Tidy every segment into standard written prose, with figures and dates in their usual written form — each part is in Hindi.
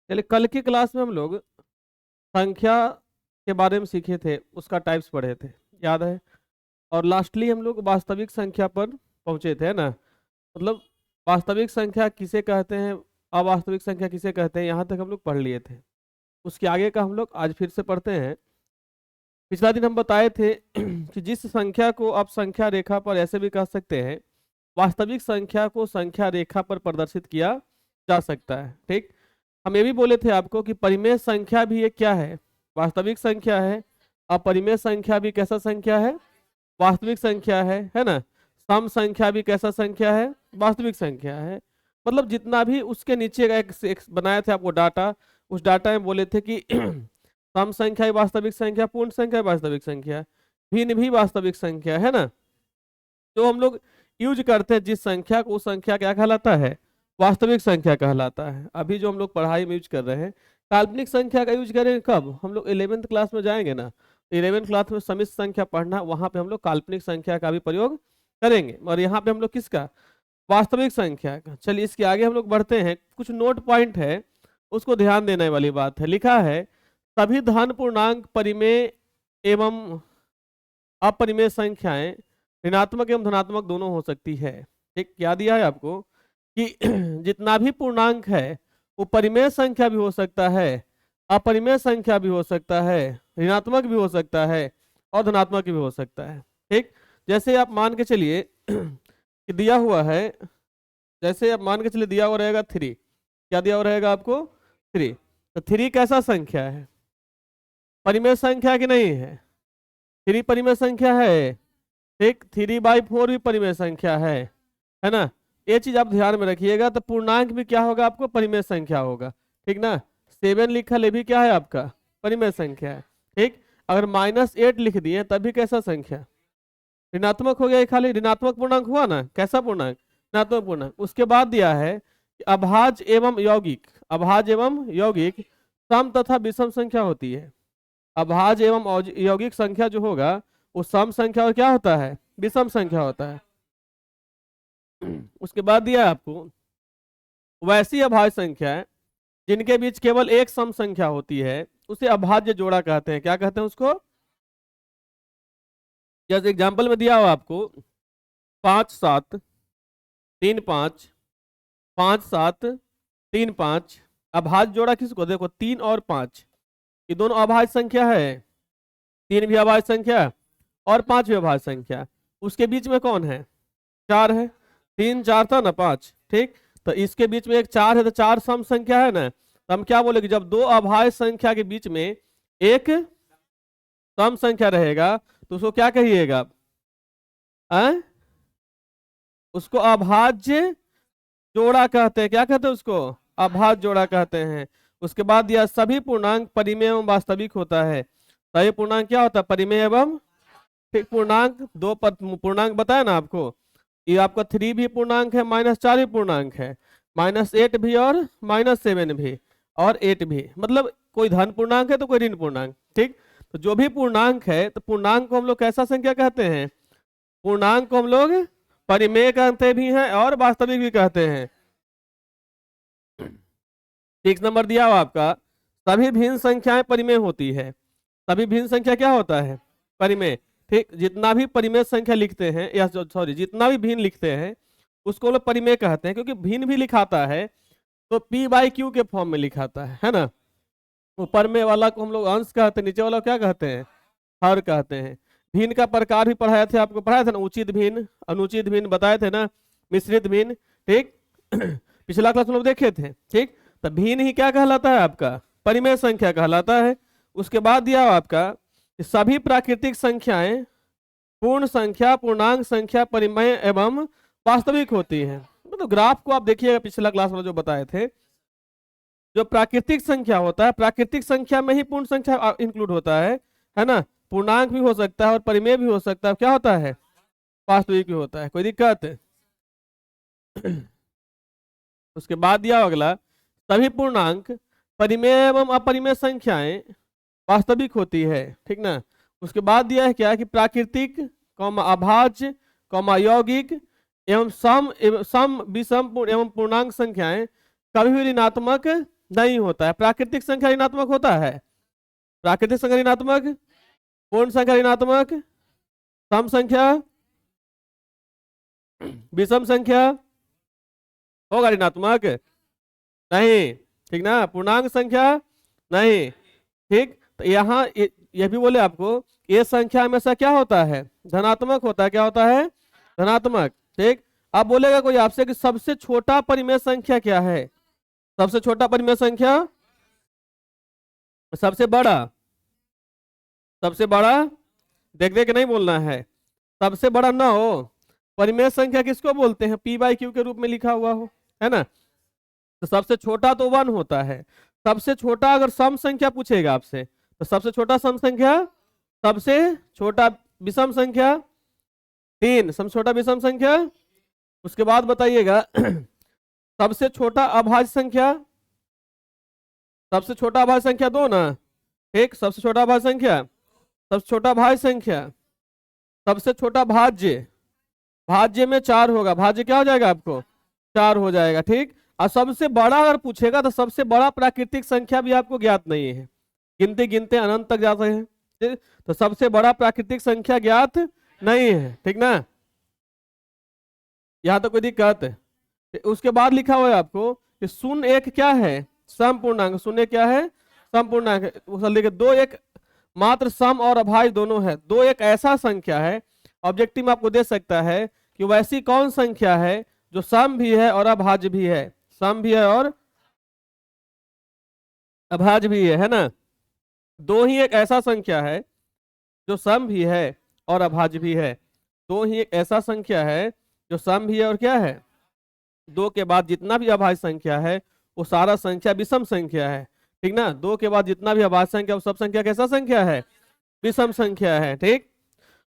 चलिए, कल की क्लास में हम लोग संख्या के बारे में सीखे थे, उसका टाइप्स पढ़े थे, याद है। और लास्टली हम लोग वास्तविक संख्या पर पहुंचे थे, है ना। मतलब वास्तविक संख्या किसे कहते हैं, अवास्तविक संख्या किसे कहते हैं, यहाँ तक हम लोग पढ़ लिए थे। उसके आगे का हम लोग आज फिर से पढ़ते हैं। पिछला दिन हम बताए थे कि जिस संख्या को आप संख्या रेखा पर ऐसे भी कह सकते हैं, वास्तविक संख्या को संख्या रेखा पर प्रदर्शित किया जा सकता है। ठीक, हम ये भी बोले थे आपको कि परिमेय संख्या भी एक क्या है, वास्तविक संख्या है। अपरिमेय संख्या भी कैसा संख्या है, वास्तविक संख्या है ना। सम संख्या भी कैसा संख्या है, वास्तविक संख्या है। मतलब जितना भी उसके नीचे का एक बनाया था आपको डाटा, उस डाटा में बोले थे कि सम संख्या ही वास्तविक संख्या, पूर्ण संख्या वास्तविक संख्या, भिन्न भी वास्तविक संख्या, है ना। जो हम लोग यूज करते हैं जिस संख्या को, उस संख्या क्या कहलाता है, वास्तविक संख्या कहलाता है। अभी जो हम लोग पढ़ाई में यूज कर रहे हैं, काल्पनिक संख्या का यूज करेंगे कब, हम लोग 11th क्लास में जाएंगे ना। 11th क्लास में समिश्र संख्या पढ़ना, वहां पे हम लोग काल्पनिक संख्या का भी प्रयोग करेंगे। और यहाँ पे हम लोग किसका, वास्तविक संख्या का। चलिए इसके आगे हम लोग बढ़ते हैं, कुछ नोट पॉइंट है, उसको ध्यान देने वाली बात है। लिखा है सभी धन पूर्णांक परिमेय एवं अपरिमेय संख्याएं ऋणात्मक एवं धनात्मक दोनों हो सकती है। ठीक, क्या दिया है आपको कि जितना भी पूर्णांक है वो परिमेय संख्या भी हो सकता है, अपरिमेय संख्या भी हो सकता है, ऋणात्मक भी हो सकता है और धनात्मक भी हो सकता है। ठीक, जैसे आप मान के चलिए कि दिया हुआ है, जैसे आप मान के चलिए दिया हुआ रहेगा 3, क्या दिया हुआ रहेगा आपको 3, तो 3 कैसा संख्या है, परिमेय संख्या कि नहीं है, 3 परिमेय संख्या है। ठीक, 3/4 भी परिमेय संख्या है ना। ये चीज आप ध्यान में रखिएगा। तो पूर्णांक भी क्या होगा आपको, परिमेय संख्या होगा। ठीक ना, 7 लिखा ले भी क्या है आपका, परिमेय संख्या है। ठीक, अगर -8 लिख दिए तब भी कैसा संख्या, ऋणात्मक हो गया। खाली ऋणात्मक पूर्णांक हुआ ना, कैसा पूर्णांक, ऋणात्मक पूर्णांक। उसके बाद दिया है कि अभाज्य एवं यौगिक, अभाज्य एवं यौगिक सम तथा विषम संख्या होती है। अभाज्य एवं यौगिक संख्या जो होगा वो सम संख्या और क्या होता है, विषम संख्या होता है। उसके बाद दिया है आपको वैसी अभाज्य संख्या है जिनके बीच केवल एक सम संख्या होती है, उसे अभाज्य जोड़ा कहते हैं। क्या कहते हैं उसको, जैसे एग्जांपल में दिया हुआ आपको 5 7 3 5, 5 7 3 5। अभाज्य जोड़ा किसको, देखो 3 और 5, ये दोनों अभाज्य संख्या है। 3 भी अभाज्य संख्या और 5 भी अभाज्य संख्या। उसके बीच में कौन है, 4 है। 3 4 था ना 5, ठीक। तो इसके बीच में एक 4 है, तो 4 सम संख्या है ना। तो हम क्या बोलेंगे, जब दो अभाज्य संख्या के बीच में एक सम संख्या रहेगा तो उसको क्या कहिएगा, उसको अभाज्य जोड़ा कहते हैं। क्या कहते हैं उसको, अभाज्य जोड़ा कहते हैं। उसके बाद दिया सभी पूर्णांक परिमेय एवं वास्तविक होता है। सभी पूर्णांक क्या होता है, परिमेय एवं, ठीक। पूर्णांक दो पूर्णांक बताया ना आपको, ये आपका 3 भी पूर्णांक है, -4 भी पूर्णांक है, -8 भी और -7 भी और 8 भी। मतलब कोई धन पूर्णांक है तो कोई ऋण पूर्णांक, ठीक। तो जो भी पूर्णांक है, तो पूर्णांक को हम लोग कैसा संख्या कहते हैं, पूर्णांक को हम लोग परिमेय कहते भी हैं और वास्तविक भी कहते हैं। 6 नंबर दिया हुआ आपका, सभी भिन्न संख्याएं परिमेय होती है। सभी भिन्न संख्या क्या होता है, परिमेय, ठीक। जितना भी परिमेय संख्या लिखते हैं, या सॉरी जितना भी भिन्न लिखते हैं उसको लोग परिमेय कहते हैं, क्योंकि भिन्न भी लिखाता है तो p/q के फॉर्म में लिखाता है ना। ऊपर में वाला को हम लोग अंश कहते हैं, नीचे वाला को क्या कहते हैं, हर कहते हैं। भिन्न का प्रकार भी पढ़ाए थे आपको, पढ़ाया था ना, उचित भिन्न, अनुचित भिन्न बताए थे ना, मिश्रित भिन्न, ठीक। पिछला क्लास में लोग देखे थे, ठीक। तो भिन्न ही क्या कहलाता है आपका, परिमेय संख्या कहलाता है। उसके बाद दिया आपका सभी प्राकृतिक संख्याएं पूर्ण संख्या, पूर्णांक संख्या, परिमेय एवं वास्तविक होती है। तो ग्राफ को आप देखिएगा, पिछला क्लास में जो बताए थे, जो प्राकृतिक संख्या होता है, प्राकृतिक संख्या में ही पूर्ण संख्या इंक्लूड होता है ना। पूर्णांक भी हो सकता है और परिमेय भी हो सकता है, क्या होता है, वास्तविक भी होता है। कोई दिक्कत है? उसके बाद दिया अगला, सभी पूर्णांक परिमेय एवं अपरिमेय संख्याएं वास्तविक होती है, ठीक ना। उसके बाद दिया है क्या कि प्राकृतिक, अभाज्य, यौगिक एवं सम विषम एवं पूर्णांक संख्याएं कभी भी ऋणात्मक नहीं होता है। प्राकृतिक संख्या ऋणात्मक होता है? प्राकृतिक संख्या ऋणात्मक, पूर्ण संख्या ऋणात्मक, सम संख्या, विषम संख्या होगा ऋणात्मक? नहीं, ठीक ना। पूर्णांक संख्या नहीं, ठीक। तो यहाँ ये भी बोले आपको, ये संख्या हमेशा क्या होता है? धनात्मक होता है। क्या होता है? धनात्मक, ठीक। अब बोलेगा कोई आपसे कि सबसे छोटा परिमेय संख्या क्या है? सबसे छोटा परिमेय संख्या, सबसे बड़ा, सबसे बड़ा देख देख के नहीं बोलना है, सबसे बड़ा ना हो। परिमेय संख्या किसको बोलते हैं? पी बाई क्यू के रूप में लिखा हुआ हो, है ना। तो सबसे छोटा तो 1 होता है। सबसे छोटा अगर सम संख्या पूछेगा आपसे, तो सबसे छोटा सम संख्या, सबसे छोटा विषम संख्या 3, सबसे छोटा विषम संख्या। उसके बाद बताइएगा सबसे छोटा अभाज्य संख्या, सबसे छोटा अभाज्य संख्या 2 ना, ठीक। सबसे छोटा अभाज्य संख्या, सबसे छोटा भाज्य संख्या, सबसे छोटा भाज्य, भाज्य में 4 होगा, भाज्य क्या हो जाएगा आपको? 4 हो जाएगा, ठीक। और सबसे बड़ा अगर पूछेगा तो सबसे बड़ा प्राकृतिक संख्या भी आपको ज्ञात नहीं है, गिनते गिनते अनंत तक जाते हैं, ठीक? तो सबसे बड़ा प्राकृतिक संख्या ज्ञात नहीं है, ठीक ना। यहां तो कोई दिक्कत है? उसके बाद लिखा हुआ है आपको कि शून्य एक क्या है? समपूर्णांक। शून्य क्या है? समपूर्णांक। लिखे 2 एक मात्र सम और अभाज्य दोनों है। 2 एक ऐसा संख्या है, ऑब्जेक्टिव में आपको दे सकता है कि वैसी कौन संख्या है जो सम भी है और अभाज्य भी है, सम भी है और अभाज्य भी है ना। 2 ही एक ऐसा संख्या है जो सम भी है और अभाज्य भी है। 2 ही एक ऐसा संख्या है जो सम भी है और क्या है? 2 के बाद जितना भी अभाज्य संख्या है वो सारा संख्या विषम संख्या है, ठीक ना। 2 के बाद जितना भी अभाज्य संख्या वो सब संख्या कैसा संख्या है? विषम संख्या है, ठीक।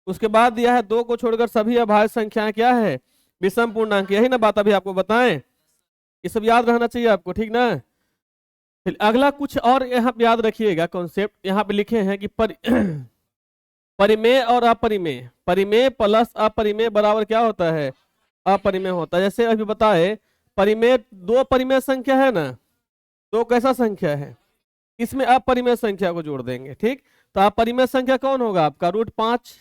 उसके बाद दिया है 2 को छोड़कर सभी अभाज्य संख्याएं क्या है? विषम पूर्णांक। यही ना बात अभी आपको बताएं, ये सब याद रहना चाहिए आपको, ठीक ना। फिर अगला कुछ और यहाँ पे याद रखिएगा कॉन्सेप्ट, यहाँ पे लिखे हैं कि परिमेय और अपरिमेय, परिमेय प्लस अपरिमेय बराबर क्या होता है? अपरिमेय होता है। जैसे अभी बताए परिमेय 2 परिमेय संख्या है ना, 2 कैसा संख्या है? इसमें अपरिमेय संख्या को जोड़ देंगे, ठीक। तो अपरिमेय संख्या कौन होगा आपका? √5।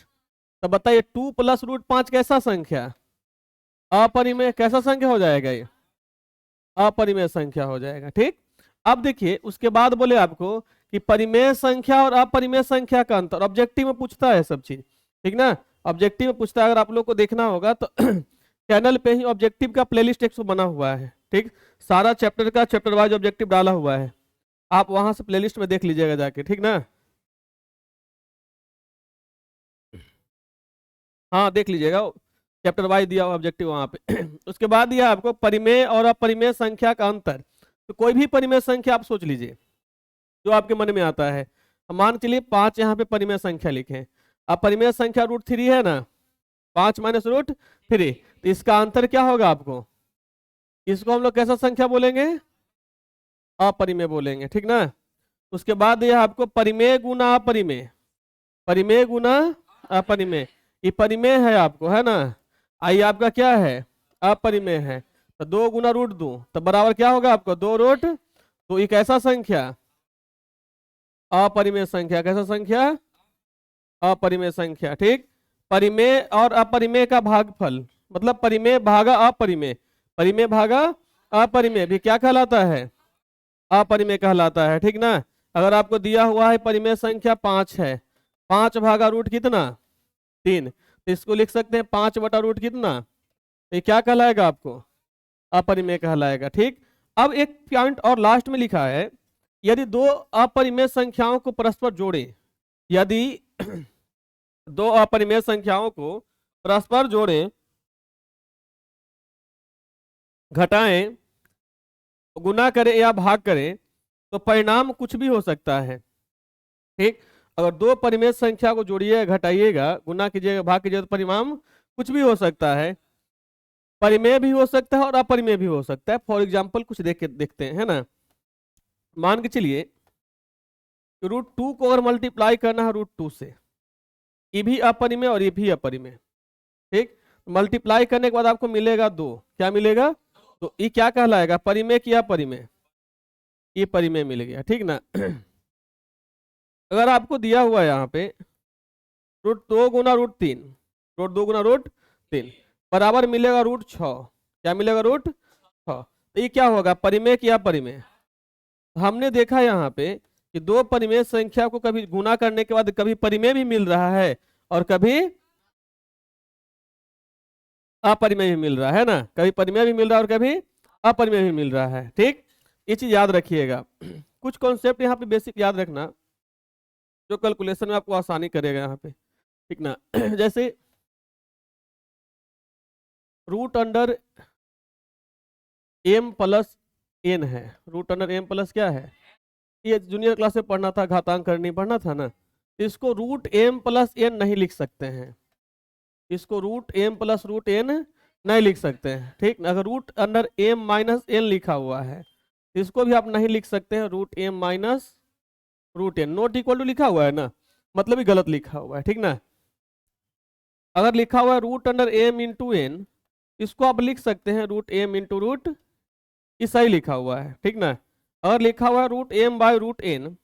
तो बताइए 2 + √5 कैसा संख्या? अपरिमेय कैसा संख्या हो जाएगा? ये अपरिमेय संख्या हो जाएगा, ठीक। अब देखिए उसके बाद बोले आपको कि परिमेय संख्या और अपरिमेय संख्या का अंतर, ऑब्जेक्टिव में पूछता है सब चीज, ठीक ना। ऑब्जेक्टिव में पूछता है, अगर आप लोग को देखना होगा तो चैनल पे ही ऑब्जेक्टिव का प्लेलिस्ट एक बना हुआ है, ठीक। सारा चैप्टर का चैप्टर वाइज ऑब्जेक्टिव डाला हुआ है, आप वहां से प्लेलिस्ट में देख लीजिएगा जाके, ठीक ना। हाँ देख लीजिएगा, चैप्टर वाइज दिया हुआ ऑब्जेक्टिव वहां पे। उसके बाद दिया आपको परिमेय और अपरिमेय संख्या का अंतर। तो कोई भी परिमेय संख्या आप सोच लीजिए जो आपके मन में आता है। मान के चलिए 5 यहाँ पे परिमेय संख्या लिखे, अब परिमेय संख्या √3 है ना, 5 - √3, तो इसका अंतर क्या होगा आपको? इसको हम लोग कैसा संख्या बोलेंगे? अपरिमेय बोलेंगे, ठीक ना। उसके बाद यह आपको परिमेय गुना अपरिमेय, परिमेय गुना अपरिमेय, ये परिमेय है आपको, है ना। आई आपका क्या है? अपरिमेय है। तो 2 × √2 तो बराबर क्या होगा आपको? 2 √, तो एक ऐसा संख्या अपरिमेय संख्या, कैसा संख्या? अपरिमेय संख्या, ठीक। परिमेय और अपरिमेय का भागफल, मतलब परिमेय भागा अपरिमेय, परिमेय भागा अपरिमेय भी क्या कहलाता है? अपरिमेय कहलाता है, ठीक ना। अगर आपको दिया हुआ है परिमेय संख्या 5 है, 5 भागा रूट कितना? 3, तो इसको लिख सकते हैं 5 बटा रूट कितना? ये क्या कहलाएगा आपको? अपरिमेय कहलाएगा, ठीक। अब एक पॉइंट और लास्ट में लिखा है, यदि 2 अपरिमेय संख्याओं को परस्पर जोड़े, यदि 2 अपरिमेय संख्याओं को परस्पर जोड़े, घटाएं, गुना करें या भाग करें तो परिणाम कुछ भी हो सकता है, ठीक। अगर 2 परिमेय संख्या को जोड़िए, घटाइएगा, गुना कीजिएगा, भाग कीजिएगा, तो परिणाम कुछ भी हो सकता है। परिमेय भी हो सकता है और अपरिमेय भी हो सकता है। फॉर एग्जाम्पल कुछ देखते हैं, है ना। मान के चलिए √2 को अगर मल्टीप्लाई करना है √2 से, ये भी अपरिमेय और ये भी अपरिमेय, ठीक। मल्टीप्लाई करने के बाद आपको मिलेगा 2, क्या मिलेगा? तो ये क्या कहलाएगा? परिमेय की अपरिमेय? ये परिमेय मिल गया, ठीक ना। अगर आपको दिया हुआ है यहाँ पे √2 गुना √3, √2 गुना √3 बराबर मिलेगा √6, क्या मिलेगा √6, तो ये क्या होगा, परिमेय कि अपरिमेय। हमने देखा यहाँ पे कि दो परिमेय संख्या को कभी गुना करने के बाद कभी परिमेय भी मिल रहा है और कभी अपरिमेय भी मिल रहा है ना, कभी परिमेय भी मिल रहा है और कभी अपरिमेय भी मिल रहा है, ठीक। ये चीज याद रखिएगा। कुछ कॉन्सेप्ट यहाँ पे बेसिक याद रखना जो कैलकुलेशन में आपको आसानी करेगा यहाँ पे, ठीक ना। जैसे √m + n है, √m + क्या है, ये जूनियर क्लास में पढ़ना था, घातांक करनी पढ़ना था ना। इसको √m + n नहीं लिख सकते हैं, इसको √m + √n नहीं लिख सकते हैं, ठीक। अगर √m - n लिखा हुआ है इसको भी आप नहीं लिख सकते हैं √m - √n, not equal to लिखा हुआ है ना, मतलब ही गलत लिखा हुआ है, ठीक ना। अगर लिखा हुआ है √m × n, इसको आप लिख सकते हैं √m × ये सही लिखा हुआ है, ठीक ना। अगर लिखा हुआ है √m/√n,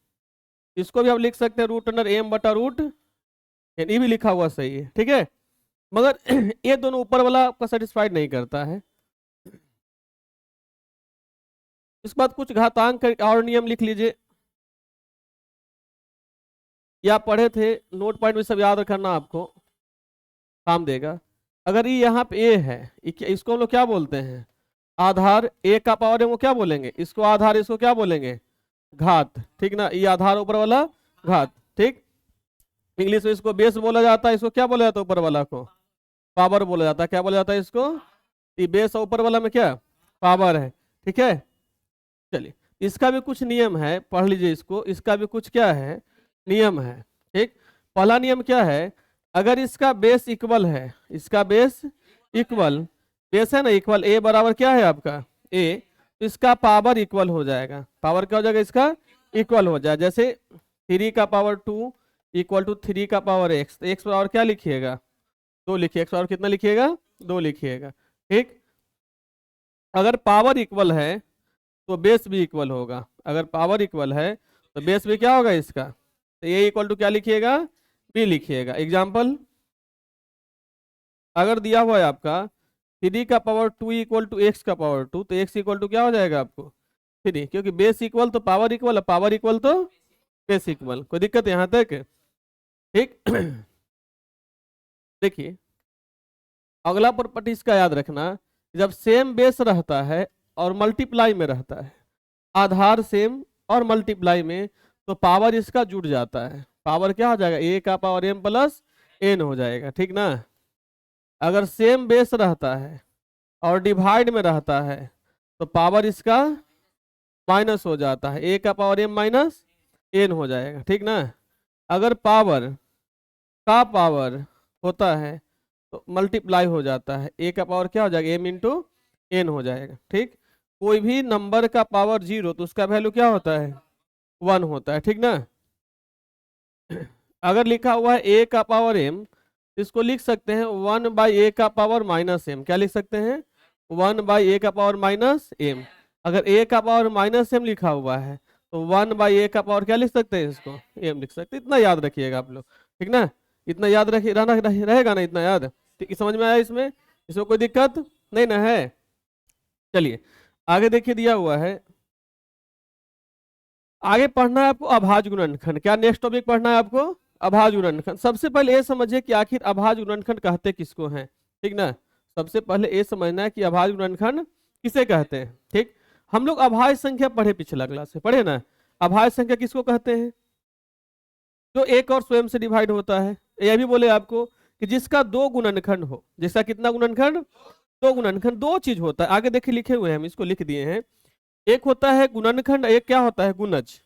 इसको भी आप लिख सकते हैं √m/√n, ये भी लिखा हुआ सही है, ठीक है। मगर ये दोनों ऊपर वाला आपका सेटिस्फाइड नहीं करता है। इसके बाद कुछ घातांक और नियम लिख लीजिए, या पढ़े थे, नोट पॉइंट में सब याद रखना आपको काम देगा। अगर ये यहाँ पे ए है, इसको हम लोग क्या बोलते हैं, आधार, ए का पावर है वो क्या बोलेंगे, इसको आधार, इसको क्या बोलेंगे, घात, ठीक ना। ये आधार ऊपर वाला घात, ठीक। इंग्लिश में इसको बेस बोला जाता है, इसको क्या बोला जाता है ऊपर वाला को, पावर बोला जाता है, क्या बोला जाता है इसको, ये बेस ऊपर वाला में क्या पावर है, ठीक है। चलिए इसका भी कुछ नियम है, पढ़ लीजिए इसको, इसका भी कुछ क्या है नियम है, ठीक। पहला नियम क्या है, अगर इसका बेस इक्वल है, इसका बेस इक्वल, बेस है ना इक्वल, ए बराबर क्या है आपका ए, तो इसका पावर इक्वल हो जाएगा, पावर क्या हो जाएगा इसका इक्वल हो जाए। जैसे 3 का पावर 2 = 3 का पावर x, तो x बराबर क्या लिखिएगा 2 लिखिए, x बराबर कितना लिखिएगा 2 लिखिएगा, ठीक। अगर पावर इक्वल है तो बेस भी इक्वल होगा, अगर पावर इक्वल है तो बेस भी क्या होगा इसका, तो ये इक्वल टू क्या लिखिएगा b लिखिएगा। एग्जाम्पल, अगर दिया हुआ है आपका 3 का पावर 2 = x का पावर 2, तो x इक्वल टू क्या हो जाएगा आपको 3, क्योंकि बेस इक्वल तो पावर इक्वल, पावर इक्वल तो बेस इक्वल। कोई दिक्कत यहाँ तक, ठीक। देखिए अगला प्रॉपर्टी इसका याद रखना, जब सेम बेस रहता है और मल्टीप्लाई में रहता है, आधार सेम और मल्टीप्लाई में, तो पावर इसका जुड़ जाता है, पावर क्या हो जाएगा a का पावर m + n हो जाएगा, ठीक ना। अगर सेम बेस रहता है और डिवाइड में रहता है तो पावर इसका माइनस हो जाता है, a का पावर m - n हो जाएगा, ठीक ना। अगर पावर का पावर होता है तो मल्टीप्लाई हो जाता है, a का पावर क्या हो जाएगा m × n हो जाएगा, ठीक। कोई भी नंबर का पावर 0 तो उसका वैल्यू क्या होता है 1 होता है, ठीक ना। अगर लिखा हुआ है a का पावर m, इसको लिख सकते हैं 1/a का पावर -m, क्या लिख सकते हैं 1/a का पावर -m। अगर a का पावर -m लिखा हुआ है तो 1/a का पावर क्या लिख सकते हैं, इसको m लिख सकते हैं। इतना याद रखिएगा आप लोग, ठीक ना, इतना याद रखिए, रहेगा ना इतना याद, ठीक। समझ में आया इसमें, इसमें कोई दिक्कत नहीं ना है। चलिए आगे देखिए, दिया हुआ है, आगे पढ़ना है आपको अभाज्य गुणनखंड। क्या नेक्स्ट टॉपिक पढ़ना है आपको, अभाज्य गुणनखंड। सबसे पहले ये समझिए कि आखिर अभाज्य गुणनखंड कहते किसको हैं, ठीक ना। सबसे पहले ये समझना है कि अभाज्य गुणनखंड किसे कहते हैं, ठीक। हम लोग अभाज्य संख्या पढ़े पिछला क्लास से, पढ़े ना। अभाज्य संख्या किसको कहते हैं, जो एक और स्वयं से डिवाइड होता है। यह भी बोले आपको कि जिसका 2 गुणनखंड हो, जिसका कितना गुणनखंड 2 गुणनखंड, 2 चीज होता है, आगे देखिए लिखे हुए हैं, हम इसको लिख दिए हैं। एक होता है गुणनखंड, एक क्या होता है गुणज,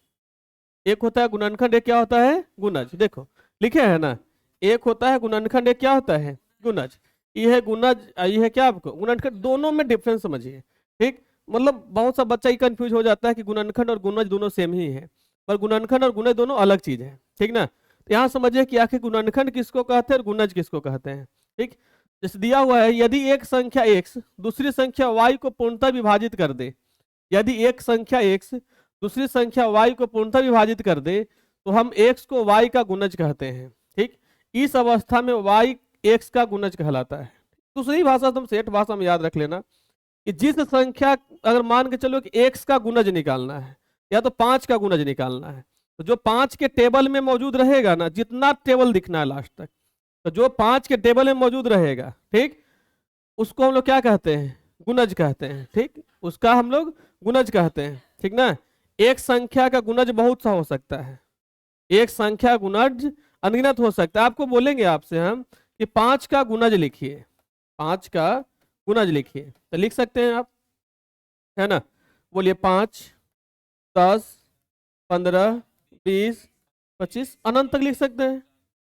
एक होता है गुणनखंड, एक क्या होता है गुणज। देखो लिखे है ना, एक होता है गुणनखंड, एक क्या होता है गुणज। ये है गुणज, ये है क्या आपको गुणनखंड, दोनों में डिफरेंस समझिए, ठीक। मतलब बहुत सा बच्चा ही कंफ्यूज हो जाता है कि गुणनखंड और गुणज दोनों सेम ही है, पर गुणनखंड और गुणज दोनों अलग चीज है, ठीक ना। तो यहाँ समझिए कि आखिर गुणनखंड किसको कहते हैं और गुणज किसको कहते हैं, ठीक। जैसे दिया हुआ है, यदि एक संख्या x दूसरी संख्या y को पूर्णतः विभाजित कर दे, यदि एक संख्या x दूसरी संख्या y को पूर्णतः विभाजित कर दे तो हम x को y का गुणज कहते हैं। ठीक, इस अवस्था में y x का गुणज कहलाता है। दूसरी भाषा तुम सेठ भाषा में याद रख लेना कि जिस संख्या, अगर मान के चलो कि x का गुणज निकालना है या तो 5 का गुणज निकालना है, तो जो 5 के टेबल में मौजूद रहेगा ना, जितना टेबल दिखना है लास्ट तक, तो जो 5 के टेबल में मौजूद रहेगा, ठीक, उसको हम लोग क्या कहते हैं? गुणज कहते हैं। ठीक, उसका हम लोग गुणज कहते हैं। ठीक ना, एक संख्या का गुणज बहुत सा हो सकता है, एक संख्या गुणज अनगिनत हो सकता है। आपको बोलेंगे आपसे हम कि 5 का गुणज लिखिए, 5 का गुणज लिखिए, तो लिख सकते हैं आप, है ना? बोलिए 5, 10, 15, 20, 25, अनंत तक लिख सकते हैं।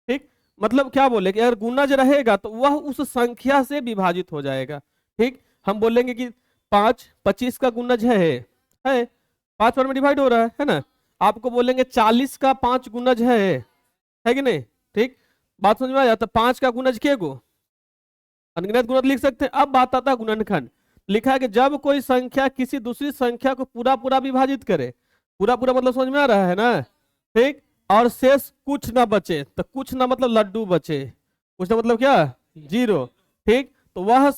ठीक, मतलब क्या बोले कि अगर गुणज रहेगा तो वह उस संख्या से विभाजित हो जाएगा। ठीक, हम बोलेंगे कि 5 25 का गुणज है 5 पर में डिवाइड हो रहा है ना। आपको बोलेंगे 40 का 5 गुणज है कि नहीं? ठीक, बात समझ में आया? तो 5 का गुणज के गो अनगिनत गुणज लिख सकते हैं। अब बात आता है गुणनखंड। लिखा है कि जब कोई संख्या किसी दूसरी संख्या को पूरा पूरा विभाजित करे, पूरा पूरा मतलब समझ में आ रहा है ना? ठीक, और शेष कुछ ना बचे, तो कुछ ना मतलब लड्डू बचे, कुछ ना मतलब क्या? 0। ठीक, तो वह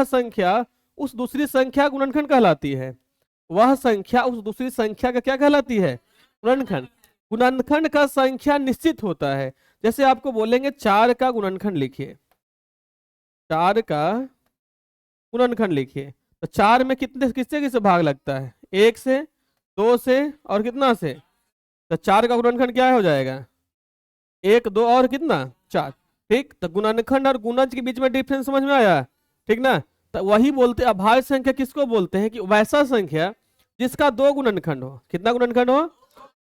संख्या उस दूसरी संख्या गुणनखंड कहलाती है। वह संख्या उस दूसरी संख्या का क्या कहलाती है? गुणनखंड। गुणनखंड का संख्या निश्चित होता है। जैसे आपको बोलेंगे 4 का गुणनखंड लिखिए, 4 का गुणनखंड लिखिए, तो 4 में कितने किससे किससे भाग लगता है? 1 से, 2 से और कितना से? तो 4 का गुणनखंड क्या हो जाएगा? 1, 2 और कितना? 4। ठीक, तो गुणनखंड और गुणज के बीच में डिफरेंस समझ में आया? ठीक ना, तो वही बोलते अभाज्य संख्या किसको बोलते हैं? कि वैसा संख्या जिसका 2 गुणनखंड हो। कितना गुणनखंड हो?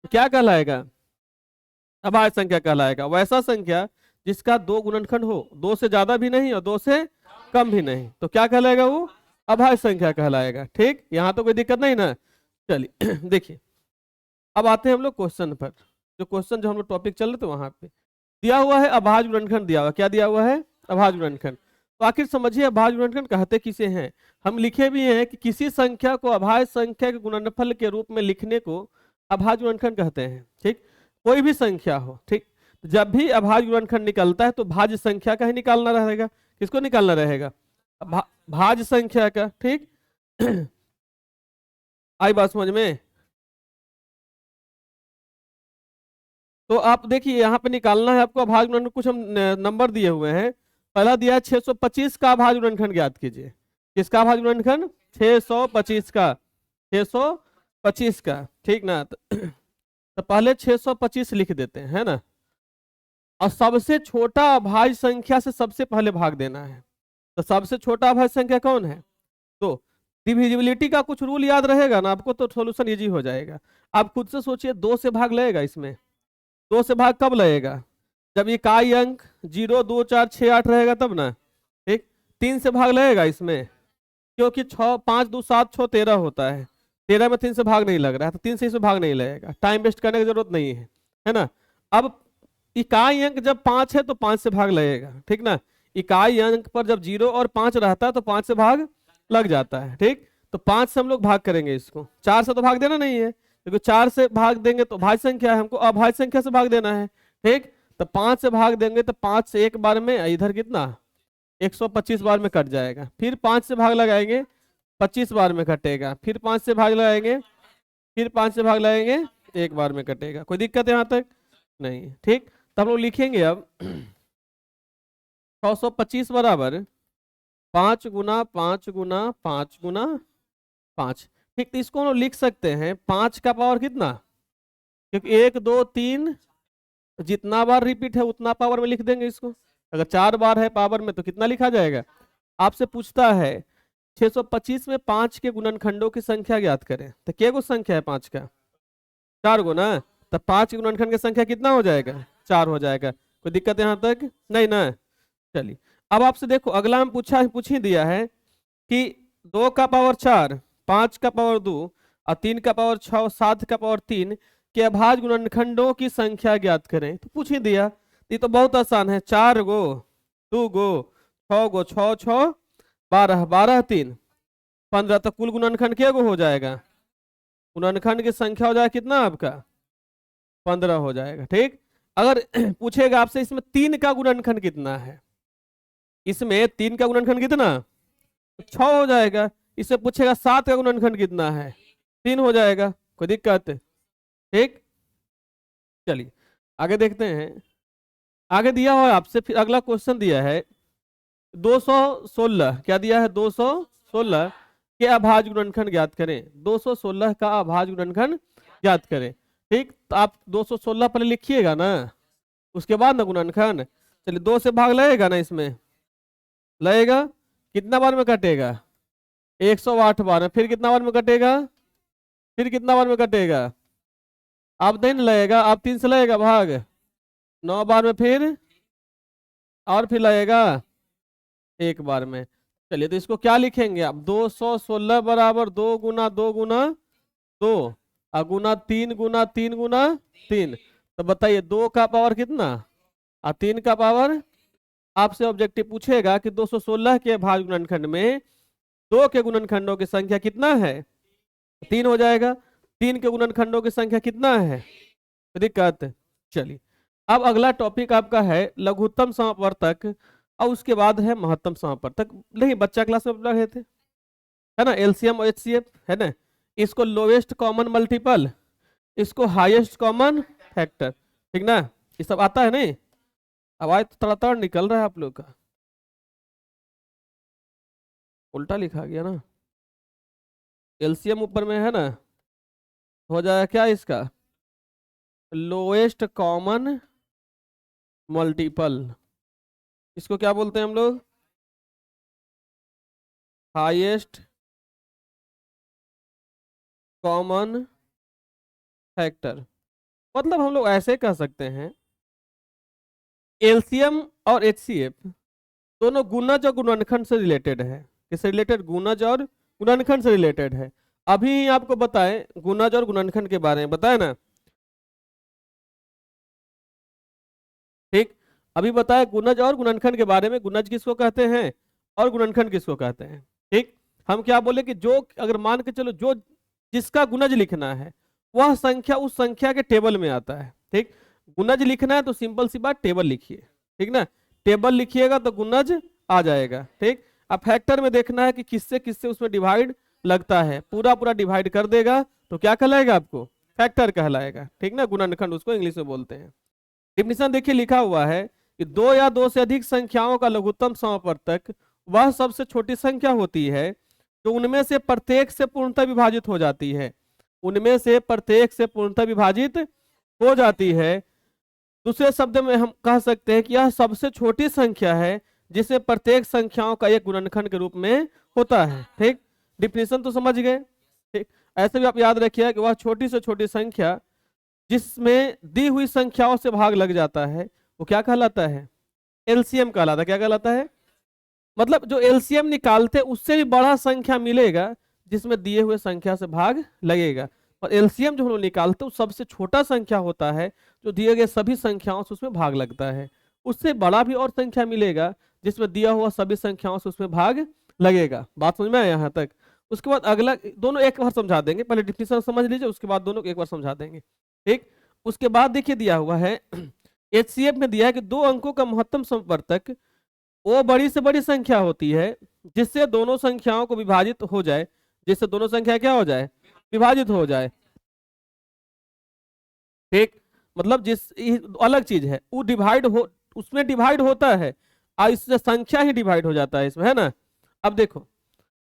क्या कहलाएगा? अभाज्य संख्या कहलाएगा। वैसा संख्या जिसका 2 गुणनखंड हो, 2 से ज्यादा भी नहीं और 2 से कम भी नहीं, तो क्या कहलाएगा? वो अभाज्य संख्या कहलाएगा। ठीक, यहां तो कोई दिक्कत नहीं ना। चलिए देखिए, अब आते हैं हम लोग क्वेश्चन पर। जो हम लोग टॉपिक चल रहे थे वहां पे दिया हुआ है अभाज्य गुणनखंड दिया हुआ। क्या दिया हुआ है? अभाज्य गुणनखंड। तो आखिर समझिए अभाज्य गुणनखंड कहते किसे हैं। हम लिखे भी हैं कि किसी संख्या को अभाज्य संख्या के गुणनफल के रूप में लिखने को अभाज्य गुणनखंड कहते हैं। ठीक, कोई भी संख्या हो, ठीक, जब भी अभाज्य गुणनखंड निकलता है तो भाज्य संख्या का ही निकालना रहेगा। किसको निकालना रहेगा? भाज्य संख्या का। ठीक आई बात समझ में? तो आप देखिए यहाँ पे निकालना है आपको अभाज्य गुणनखंड। कुछ हम नंबर दिए हुए हैं। पहला दिया है 625 का अभाज्य गुणनखंड ज्ञात कीजिए। किसका अभाज्य गुणनखंड? 625 का, 625 का। ठीक ना, तो पहले 625 लिख देते हैं, है ना, और सबसे छोटा अभाज्य संख्या से सबसे पहले भाग देना है। तो सबसे छोटा अभाज्य संख्या कौन है? तो डिविजिबिलिटी का कुछ रूल याद रहेगा ना आपको, तो सॉल्यूशन इजी हो जाएगा। आप खुद से सोचिए, 2 से भाग लगेगा इसमें? 2 से भाग कब लगेगा? जब इकाई अंक 0, 2, 4, 6, 8 रहेगा तब ना। ठीक, 3 से भाग लगेगा इसमें, क्योंकि 6, 5, 2, 7, 6, 13 होता है। 13 में 3 से भाग नहीं लग रहा है, तो 3 से इसमें भाग नहीं लगेगा। टाइम वेस्ट करने की जरूरत नहीं है ना। अब इकाई अंक जब 5 है तो 5 से भाग लगेगा। ठीक ना, इकाई अंक पर जब 0 और 5 रहता है तो 5 से भाग लग जाता है। ठीक, तो 5 से हम लोग भाग करेंगे इसको। 4 से तो भाग देना नहीं है, क्योंकि 4 से भाग देंगे तो भाज्य संख्या है, हमको अभाज्य संख्या से भाग देना है। ठीक, तो 5 से भाग देंगे तो 5 से एक बार में इधर कितना? 125 बार में कट जाएगा। फिर 5 से भाग लगाएंगे, 25 बार में कटेगा। फिर 5 से भाग लगाएंगे, फिर 5 से भाग लगाएंगे, एक बार में कटेगा। कोई दिक्कत है यहाँ तक? नहीं। ठीक, तो हम लोग लिखेंगे अब 625 बराबर 5 गुना 5 गुना 5 गुना 5। ठीक, तो इसको हम लोग लिख सकते हैं 5 का पावर कितना? क्योंकि 1, 2, 3 जितना बार रिपीट है उतना पावर में लिख देंगे इसको। अगर 4 बार है पावर में तो कितना लिखा जाएगा? आपसे पूछता है 625 में 5 के गुणनखंडों की संख्या ज्ञात करें, तो क्या गो संख्या है 5 का? 4 गो ना। तो 5 के गुणनखंड की संख्या कितना हो जाएगा? 4 हो जाएगा। कोई दिक्कत यहाँ तक? नहीं ना। चलिए, अब आपसे देखो अगला हम पूछ ही दिया है कि 2 का पावर 4, 5 का पावर 2 और 3 का पावर 6, 7 का पावर 3 के अभाज्य गुणनखंडों की संख्या ज्ञात करें। तो पूछ ही दिया। ये तो बहुत आसान है। 4 गो, 2 गो, 6 गो, 6, 6, 12, 12, 3, 15। तो कुल गुणनखंड क्या गो हो जाएगा? गुणनखंड की संख्या हो जाएगा कितना आपका 15 हो जाएगा। ठीक, अगर पूछेगा आपसे इसमें 3 का गुणनखंड कितना है, इसमें 3 का गुणनखंड कितना 6 हो जाएगा। इससे पूछेगा 7 का गुणनखंड कितना है 3 हो जाएगा, कोई दिक्कत। ठीक, चलिए आगे देखते हैं। आगे दिया हुआ है आपसे, फिर अगला क्वेश्चन दिया है 216, क्या दिया है 216 के अभाज्य गुणनखंड ज्ञात करें। 216 का अभाज्य गुणनखंड ज्ञात करें। ठीक, तो आप 216 पहले लिखिएगा ना, उसके बाद ना गुणनखंड। चलिए 2 से भाग लगेगा ना, इसमें लगेगा, कितना बार में कटेगा 108 बार में, फिर कितना बार में कटेगा, फिर कितना बार में कटेगा, आप नहीं लगेगा, आप 3 से लगेगा भाग 9 बार में, फिर और फिर लगेगा 1 बार में। चलिए तो इसको क्या लिखेंगे आप, 216 बराबर 2 गुना 2 गुना 2 गुना 3 गुना 3 गुना 3। तो बताइए 2 का पावर कितना और 3 का पावर। आपसे ऑब्जेक्टिव पूछेगा कि 216 के भाज्य गुणनखंड में 2 के गुणनखंडों की संख्या कितना है, 3 हो जाएगा। 3 के गुणनखंडों की संख्या कितना है, दिक्कत। चलिए अब अगला टॉपिक आपका है लघुत्तम समापवर्तक और उसके बाद है महत्तम समापवर्तक। नहीं, बच्चा क्लास में पढ़े थे, है ना, एलसीएम और एचसीएफ, है ना। इसको लोवेस्ट कॉमन मल्टीपल, इसको हाईएस्ट कॉमन फैक्टर, ठीक ना, ये सब आता है। नहीं, आवाज तो तड़ातड़ निकल रहा है आप लोग का, उल्टा लिखा गया ना। एलसीएम ऊपर में है ना, हो जाएगा क्या इसका लोएस्ट कॉमन मल्टीपल, इसको क्या बोलते हैं हम लोग, हाईएस्ट कॉमन फैक्टर। मतलब हम लोग ऐसे कह सकते हैं एलसीएम और एचसीएफ दोनों गुणज और गुणनखंड से रिलेटेड है। किससे रिलेटेड, गुणज और गुणनखंड से रिलेटेड है। अभी आपको बताएं गुणज और गुणनखंड के बारे में, बताए ना। ठीक, अभी बताए गुणज और गुणनखंड के बारे में, गुणज किसको कहते हैं और गुणनखंड किसको कहते हैं। ठीक, हम क्या बोले कि जो अगर मान के चलो जो जिसका गुणज लिखना है वह संख्या उस संख्या के टेबल में आता है। ठीक, गुणज लिखना है तो सिंपल सी बात टेबल लिखिए, ठीक ना, टेबल लिखिएगा तो गुणज आ जाएगा। ठीक, अब फैक्टर में देखना है कि किससे किससे उसमें डिवाइड लगता है, पूरा पूरा डिवाइड कर देगा तो क्या कहलाएगा आपको, फैक्टर कहलाएगा। ठीक ना, गुणनखंड उसको इंग्लिश में बोलते हैं। डिफिनीशन देखिए लिखा हुआ है कि 2 या 2 से अधिक संख्याओं का लघुत्तम समापवर्तक वह सबसे छोटी संख्या होती है जो उनमें से प्रत्येक से पूर्णतः विभाजित हो जाती है, उनमें से प्रत्येक से पूर्णतः विभाजित हो जाती है। दूसरे शब्द में हम कह सकते हैं कि यह सबसे छोटी संख्या है जिसे प्रत्येक संख्याओं का एक गुणनखंड के रूप में होता है। ठीक, डिफिनीशन तो समझ गए। ठीक, ऐसे भी आप याद रखिए कि वह छोटी से छोटी संख्या जिसमें दी हुई संख्याओं से भाग लग जाता है वो क्या कहलाता है, एलसीएम कहलाता है। क्या कहलाता है, मतलब जो एलसीएम निकालते उससे भी बड़ा संख्या मिलेगा जिसमें दिए हुए संख्या से भाग लगेगा, और एलसीएम जो हम लोग निकालते हैं सबसे छोटा संख्या होता है जो दिए गए सभी संख्याओं से उसमें भाग लगता है। उससे बड़ा भी और संख्या मिलेगा जिसमें दिया हुआ सभी संख्याओं से उसमें भाग लगेगा। बात समझ में आया यहाँ तक। उसके बाद अगला दोनों एक बार समझा देंगे, पहले डिफिनीशन समझ लीजिए उसके बाद दोनों को एक बार समझा देंगे। ठीक, उसके बाद देखिए दिया हुआ है एचसीएफ में दिया है कि 2 अंकों का महत्तम समवर्तक वो बड़ी से बड़ी संख्या होती है जिससे दोनों संख्याओं को विभाजित हो जाए, जिससे दोनों संख्या क्या हो जाए, विभाजित हो जाए। ठीक, मतलब जिस अलग चीज है वो डिवाइड हो, उसमें डिवाइड होता है और इससे संख्या ही डिवाइड हो जाता है इसमें, है ना। अब देखो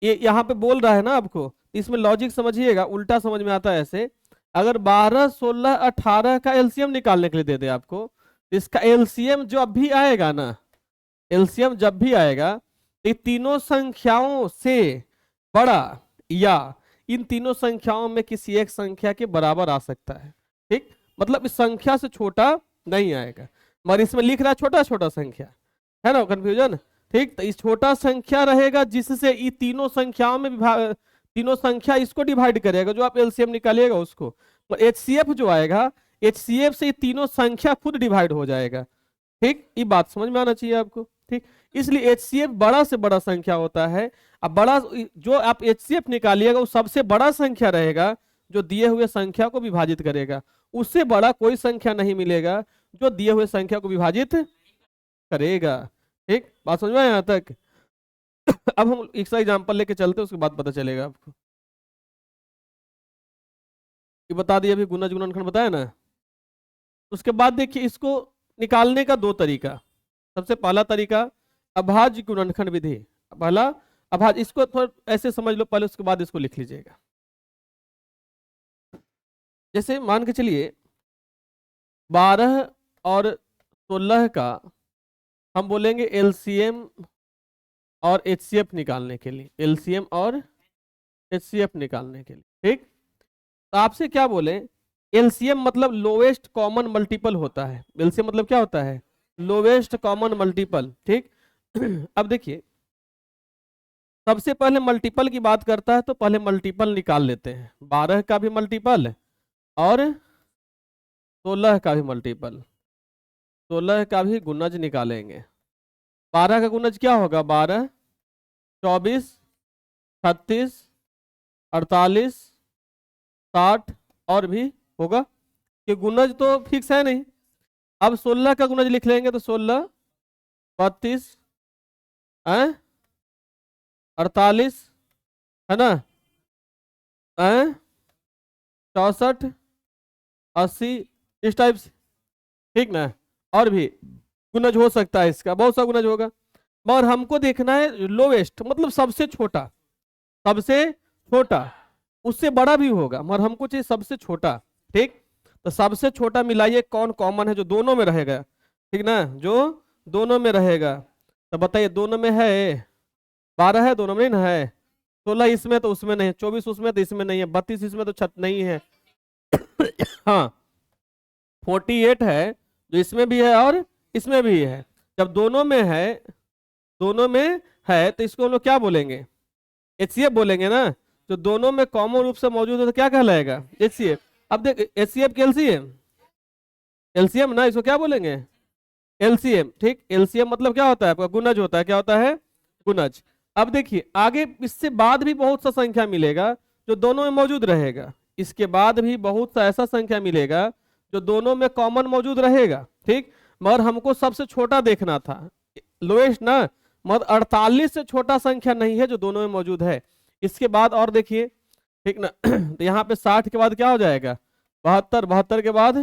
ये यहाँ पे बोल रहा है ना आपको, इसमें लॉजिक समझिएगा, उल्टा समझ में आता है ऐसे। अगर 12, 16, 18 का एलसीएम निकालने के लिए दे दे आपको, इसका एलसीएम जो अब भी आएगा ना, एलसीएम जब भी आएगा तो तीनों संख्याओं से बड़ा या इन तीनों संख्याओं में किसी एक संख्या के बराबर आ सकता है। ठीक, मतलब इस संख्या से छोटा नहीं आएगा, मगर इसमें लिख रहा है छोटा छोटा संख्या, है ना, कंफ्यूजन। ठीक, तो इस छोटा संख्या रहेगा जिससे ये तीनों संख्याओं में तीनों संख्या इसको डिवाइड करेगा, जो आप एलसीएम निकालिएगा उसको। एचसीएफ जो आएगा, एचसीएफ से ये तीनों संख्या खुद डिवाइड हो जाएगा। ठीक, ये बात समझ में आना चाहिए आपको। ठीक, इसलिए एचसीएफ बड़ा से बड़ा संख्या होता है। अब बड़ा जो आप एचसीएफ निकालिएगा वो सबसे बड़ा संख्या रहेगा जो दिए हुए संख्या को विभाजित करेगा। उससे बड़ा कोई संख्या नहीं मिलेगा जो दिए हुए संख्या को विभाजित करेगा। ठीक, बात समझ में आया यहाँ तक? अब हम एक एग्जांपल लेके चलते हैं, उसके बाद पता चलेगा आपको। ये बता दिया अभी, गुणज गुणनखंड बताया ना। उसके बाद देखिए इसको निकालने का दो तरीका। सबसे पहला तरीका अभाज्य गुणनखंड विधि। पहला अभाज्य, इसको थोड़ा ऐसे समझ लो पहले, उसके बाद इसको लिख लीजिएगा। जैसे मान के चलिए 12 और 16 का हम बोलेंगे एलसीएम और एचसीएफ निकालने के लिए, एलसीएम और एचसीएफ निकालने के लिए। ठीक, तो आपसे क्या बोले, एलसीएम मतलब लोवेस्ट कॉमन मल्टीपल होता है। एलसीएम मतलब क्या होता है? Lowest common multiple. ठीक अब देखिए सबसे पहले मल्टीपल की बात करता है तो पहले मल्टीपल निकाल लेते हैं। 12 का भी मल्टीपल और 16 का भी मल्टीपल, 16 का भी गुणज निकालेंगे। 12 का गुणज क्या होगा? 12, 24, 36, 48, 60 और भी होगा, कि गुणज तो फिक्स है नहीं। अब 16 का गुणज लिख लेंगे तो 16, 32, 48 है ना, 64, 80, इस टाइप से। ठीक ना, और भी गुणज हो सकता है, इसका बहुत सा गुणज होगा। मगर हमको देखना है लोवेस्ट, मतलब सबसे छोटा, सबसे छोटा। उससे बड़ा भी होगा मगर हमको चाहिए सबसे छोटा। ठीक, तो सबसे छोटा मिलाइए कौन कॉमन है जो दोनों में रहेगा। ठीक ना, जो दोनों में रहेगा। तो बताइए दोनों में है? 12 है, दोनों में नहीं है। 16 इसमें तो उसमें नहीं है, 24 उसमें तो इसमें नहीं है, 32 इसमें तो छत नहीं है। हाँ 48 है जो इसमें भी है और इसमें भी है। जब दोनों में है, दोनों में है तो इसको हम लोग क्या बोलेंगे? एचसीएफ बोलेंगे ना। जो दोनों में कॉमन रूप से मौजूद है तो क्या कहलाएगा? एचसीएफ। अब देख एचसीएफ के एलसीएम, एलसीएम ना, इसको क्या बोलेंगे? एलसीएम। ठीक, एलसीएम मतलब क्या होता है आपका? गुणज होता है। क्या होता है? गुणज। अब देखिए आगे इससे बाद भी बहुत सा संख्या मिलेगा जो दोनों में मौजूद रहेगा। इसके बाद भी बहुत सा ऐसा संख्या मिलेगा जो दोनों में कॉमन मौजूद रहेगा। ठीक, मगर हमको सबसे छोटा देखना था, लोएस्ट ना, मगर 48 से छोटा संख्या नहीं है जो दोनों में मौजूद है। इसके बाद और देखिए, ठीक ना तो यहाँ पे 60 के बाद क्या हो जाएगा? 72, 72 के बाद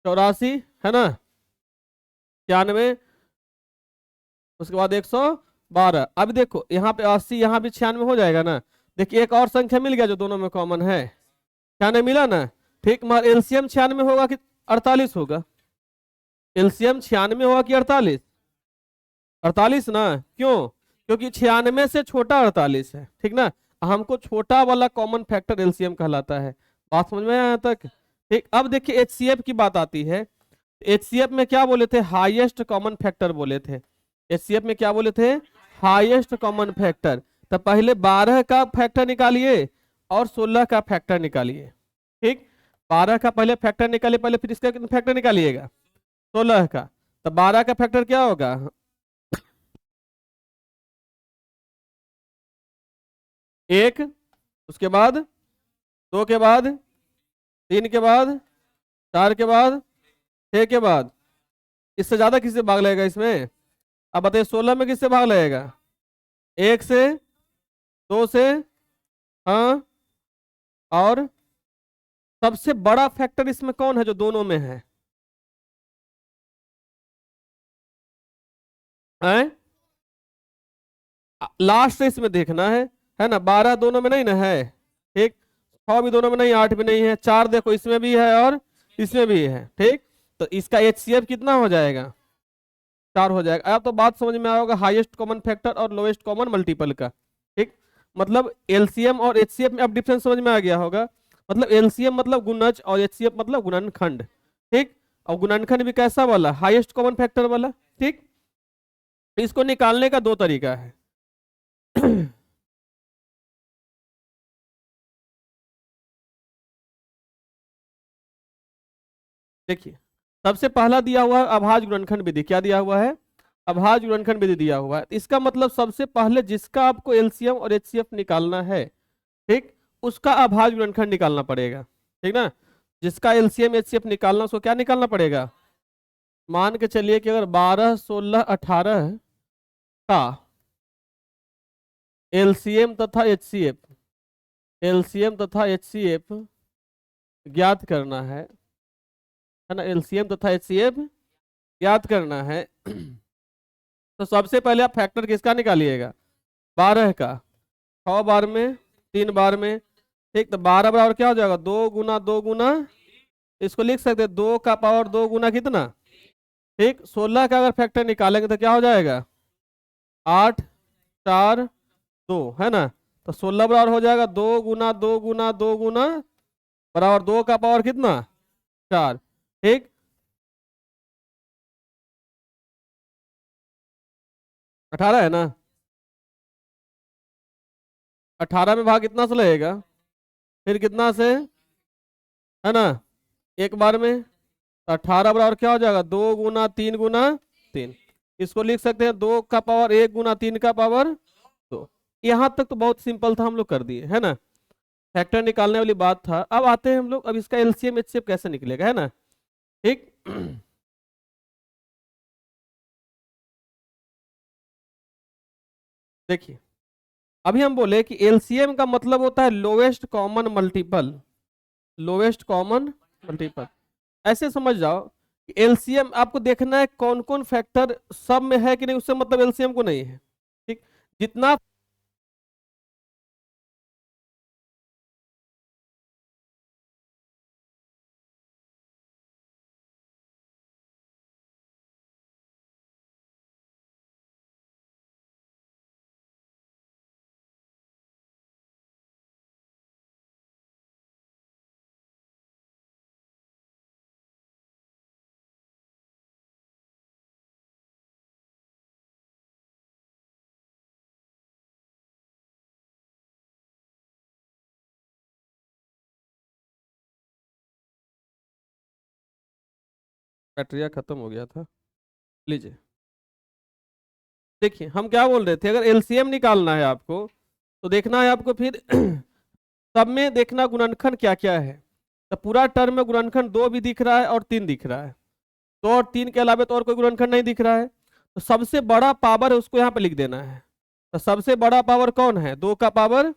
84 है ना, 96, उसके बाद 112। अब देखो यहाँ पे 80, यहाँ भी 96 हो जाएगा ना। देखिए एक और संख्या मिल गया जो दोनों में कॉमन है, 96 मिला ना। ठीक, मगर एलसीएम 96 होगा कि 48 होगा? एलसीएम 96 होगा कि 48? 48 ना। क्यों? क्योंकि 96 से छोटा 48 है। ठीक ना, हमको छोटा वाला कॉमन फैक्टर एलसीएम कहलाता है। बात समझ में आया यहाँ तक? ठीक, अब देखिए एचसीएफ की बात आती है। एचसीएफ में क्या बोले थे? हाईएस्ट कॉमन फैक्टर बोले थे। एचसीएफ में क्या बोले थे? Highest common factor. तो पहले 12 का फैक्टर निकालिए और 16 का फैक्टर निकालिए। ठीक, 12 का पहले फैक्टर निकालिए पहले, फिर इसका फैक्टर निकालिएगा 16 का। तो 12 का फैक्टर क्या होगा? 1, उसके बाद 2 के बाद 3 के बाद 4 के बाद 6 के बाद। इससे ज्यादा किससे भाग लगेगा इसमें? अब बताइए 16 में किससे भाग लगेगा? 1 से, 2 से, हाँ, और सबसे बड़ा फैक्टर इसमें कौन है जो दोनों में है? हैं? लास्ट से इसमें देखना है ना। 12 दोनों में नहीं ना है। ठीक, 6 भी दोनों में नहीं, 8 भी नहीं है, 4 देखो इसमें भी है और इसमें भी है। ठीक, तो इसका एचसीएफ कितना हो जाएगा? 4 हो जाएगा। अब तो बात समझ में आया होगा हाईएस्ट कॉमन फैक्टर और लोएस्ट कॉमन मल्टीपल का। ठीक, मतलब एलसीएम और एचसीएफ में अब डिफरेंस समझ में आ गया होगा। मतलब एलसीएम मतलब गुणज और एचसीएफ मतलब गुणनखंड। ठीक, और गुणनखंड भी कैसा वाला? हाईएस्ट कॉमन फैक्टर वाला। ठीक, इसको निकालने का दो तरीका है। देखिए सबसे पहला दिया हुआ है अभाज्य गुणनखंड विधि। क्या दिया हुआ है? अभाज्य गुणनखंड विधि दिया हुआ है। इसका मतलब सबसे पहले जिसका आपको एलसीएम और एचसीएफ निकालना है, ठीक, उसका अभाज्य गुणनखंड निकालना पड़ेगा, ठीक ना। जिसका एलसीएम एचसीएफ निकालना, उसको क्या निकालना पड़ेगा। मान के चलिए कि अगर 12 16 18 का एलसीएम तथा एचसीएफ, एलसीएम तथा एचसीएफ ज्ञात करना है ना, एलसीएम तथा एचसीएफ ज्ञात करना है तो सबसे पहले आप फैक्टर किसका निकालिएगा, 12 का। 6 बार में 3 बार में, ठीक। तो 12 बराबर क्या हो जाएगा, 2 गुना 2 गुना, इसको लिख सकते हैं 2 का पावर 2 गुना कितना, ठीक। 16 का अगर फैक्टर निकालेंगे तो क्या हो जाएगा, 8 4 2, है ना। तो 16 बराबर हो जाएगा 2 गुना 2 गुना 2 गुना बराबर 2 का पावर कितना, 4, ठीक। 18 है ना। 18 में भाग कितना से लगेगा, फिर कितना से, है ना, एक बार में। 18 बराबर क्या हो जाएगा, 2 गुना 3 गुना 3। इसको लिख सकते हैं 2 का पावर 1 गुना 3 का पावर 2। यहाँ तक तो बहुत सिंपल था, हम लोग कर दिए, है ना। फैक्टर निकालने वाली बात था। अब आते हैं हम लोग, अब इसका एलसीएम एचसीएफ कैसे निकलेगा, है ना, ठीक। देखिए, अभी हम बोले कि एलसीएम का मतलब होता है lowest common multiple, lowest common multiple. ऐसे समझ जाओ कि एलसीएम आपको देखना है कौन कौन फैक्टर सब में है कि नहीं, उससे मतलब एलसीएम को नहीं है, ठीक। जितना बैटरिया खत्म हो गया था, लीजिए। देखिए, हम क्या बोल रहे थे, अगर एलसीएम निकालना है आपको तो देखना है आपको फिर सब में देखना गुणनखंड क्या क्या है। तो पूरा टर्म में गुणनखंड 2 भी दिख रहा है और 3 दिख रहा है, 2 और 3 के अलावा तो और कोई गुणनखंड नहीं दिख रहा है। तो सबसे बड़ा पावर है उसको यहाँ पे लिख देना है। तो सबसे बड़ा पावर कौन है, 2 का पावर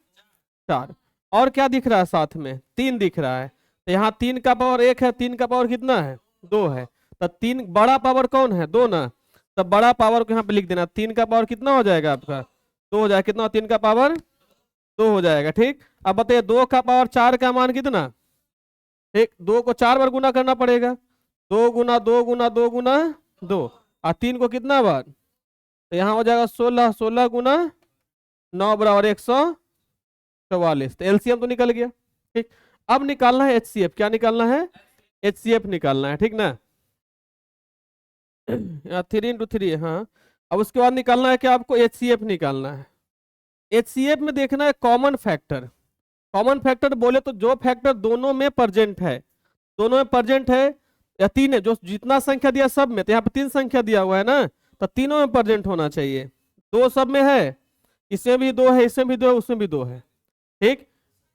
4। और क्या दिख रहा है साथ में, 3 दिख रहा है। तो यहाँ 3 का पावर 1 है, 3 का पावर कितना है, 2 है। तो 3 बड़ा पावर कौन है, 2 ना। तो बड़ा पावर को यहाँ पे लिख देना, 3 का पावर कितना हो जाएगा आपका, 2 हो जाएगा। कितना, 3 का पावर 2 हो जाएगा, ठीक। अब बताइए 2 का पावर 4 का मान कितना, ठीक। 2 को 4 बार गुना करना पड़ेगा, 2 गुना 2 गुना 2 गुना 2, और 3 को कितना बार, तो यहाँ हो जाएगा 16, 16 गुना 9 बराबर 144। तो एलसीएम तो निकल गया, ठीक। अब निकालना है एचसीएफ, क्या निकालना है, एचसीएफ निकालना है, ठीक ना। 3 × 3, हाँ। अब उसके बाद निकालना है क्या आपको, एचसीएफ निकालना है। एचसीएफ में देखना है कॉमन फैक्टर। कॉमन फैक्टर बोले तो जो फैक्टर दोनों में प्रेजेंट है, दोनों में प्रेजेंट है, या 3 है, जो जितना संख्या दिया सब में, तो यहाँ पे 3 संख्या दिया हुआ है ना, तो तीनों में प्रेजेंट होना चाहिए। 2 सब में है, इसमें भी 2 है, इसमें भी 2 है, उसमें भी 2 है, ठीक।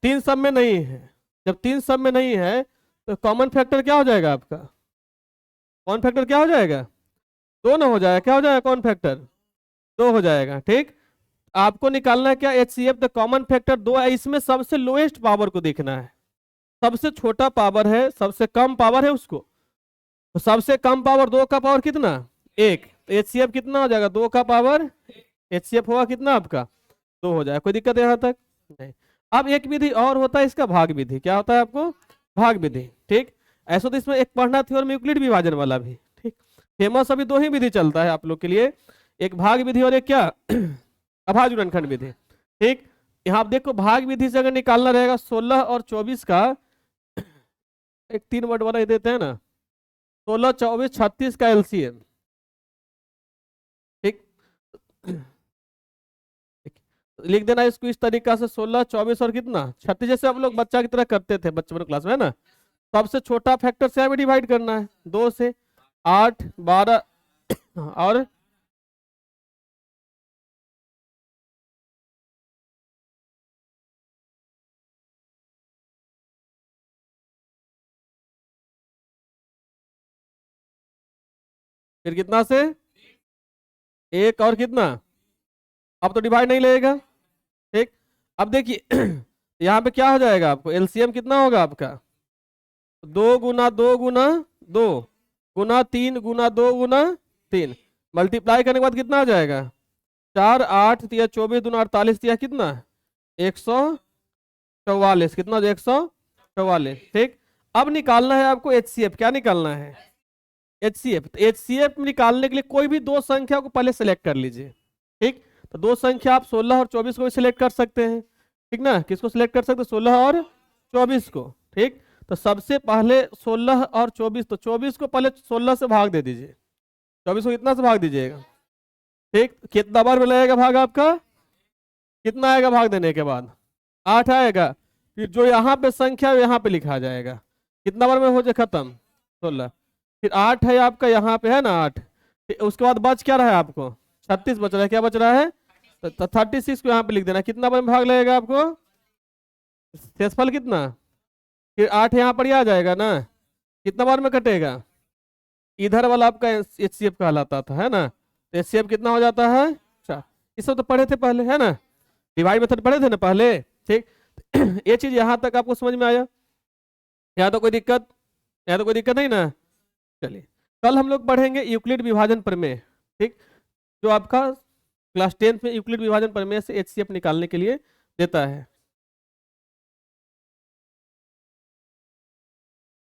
3 सब में नहीं है। जब 3 सब में नहीं है तो कॉमन फैक्टर क्या हो जाएगा आपका, कॉमन फैक्टर क्या हो जाएगा, 2 ना हो जाएगा, क्या हो जाएगा, कॉमन फैक्टर 2 हो जाएगा, ठीक। आपको निकालना है क्या, एचसीएफ। द कॉमन फैक्टर 2 है, इसमें सबसे लोएस्ट पावर को देखना है। सबसे छोटा पावर है, सबसे कम पावर है उसको। तो सबसे कम पावर 2 का पावर कितना, 1। तो एचसीएफ कितना हो जाएगा, 2 का पावर, एचसीएफ होगा कितना आपका, 2 हो जाएगा। कोई दिक्कत है यहाँ तक, नहीं। अब एक विधि और होता है इसका, भाग विधि। क्या होता है आपको, भाग विधि, ठीक। ऐसा तो इसमें एक पढ़ना थ्योरम यूक्लिड विभाजन वाला भी, ठीक। फेमस अभी 2 ही विधि चलता है आप लोग के लिए, एक भाग विधि और एक क्या अभाज्य गुणनखंड विधि, ठीक। यहाँ आप देखो, भाग विधि से अगर निकालना रहेगा 16 और 24 का, एक 3 वर्ड वाला ही देते हैं ना, 16 24 36 का एलसीएम, ठीक। लिख देना इसको इस तरीका से, 16 24 और कितना 36, जैसे हम लोग बच्चा की तरह करते थे बचपन क्लास में, है ना। सबसे छोटा फैक्टर से हमें डिवाइड करना है, 2 से, 8 12 और फिर कितना से 1 और कितना, अब तो डिवाइड नहीं लगेगा। ठीक, अब देखिए यहाँ पे क्या हो जाएगा, आपको एलसीएम कितना होगा आपका, 2 गुना 2 गुना 2 गुना 3 गुना 2 गुना 3, मल्टीप्लाई करने के बाद कितना आ जाएगा, 4 8 तिया 24 दूना 48 तिया कितना 144, कितना 144। ठीक, अब निकालना है आपको एचसीएफ। क्या निकालना है, एचसीएफ। तो एचसीएफ निकालने के लिए कोई भी दो संख्या को पहले सेलेक्ट कर लीजिए। ठीक, तो दो संख्या आप 16 और 24 को भी सिलेक्ट कर सकते हैं। ठीक ना, किसको सिलेक्ट कर सकते हैं, 16 और 24 को। ठीक, तो सबसे पहले 16 और 24, तो 24 को पहले 16 से भाग दे दीजिए, 24 को कितना से भाग दीजिएगा। ठीक, कितना बार में लगेगा भाग आपका, कितना आएगा भाग देने के बाद, 8 आएगा। फिर जो यहाँ पे संख्या है यहाँ पे लिखा जाएगा, कितना बार में हो जाए खत्म, 16। फिर 8 है आपका यहाँ पे है ना 8, उसके बाद बच क्या रहा है आपको 36 बच रहा है। क्या बच रहा है, तो 36 को यहाँ पे लिख देना, कितना बार में भाग लगेगा आपको, शेषफल कितना, फिर 8 यहाँ पर ही आ जाएगा ना, कितना बार में कटेगा, इधर वाला आपका एचसीएफ कहलाता था है ना। तो एचसीएफ कितना हो जाता है 4। ये सब तो पढ़े थे पहले है ना, डिवाइड मेथड पढ़े थे ना पहले। ठीक, ये चीज यहाँ तक आपको समझ में आया, यहाँ तो कोई दिक्कत, यहाँ तो कोई दिक्कत नहीं ना। चलिए, कल हम लोग पढ़ेंगे यूक्लिड विभाजन प्रमेय। ठीक, जो आपका क्लास 10 में यूक्लिड विभाजन प्रमेय से एचसीएफ निकालने के लिए देता है।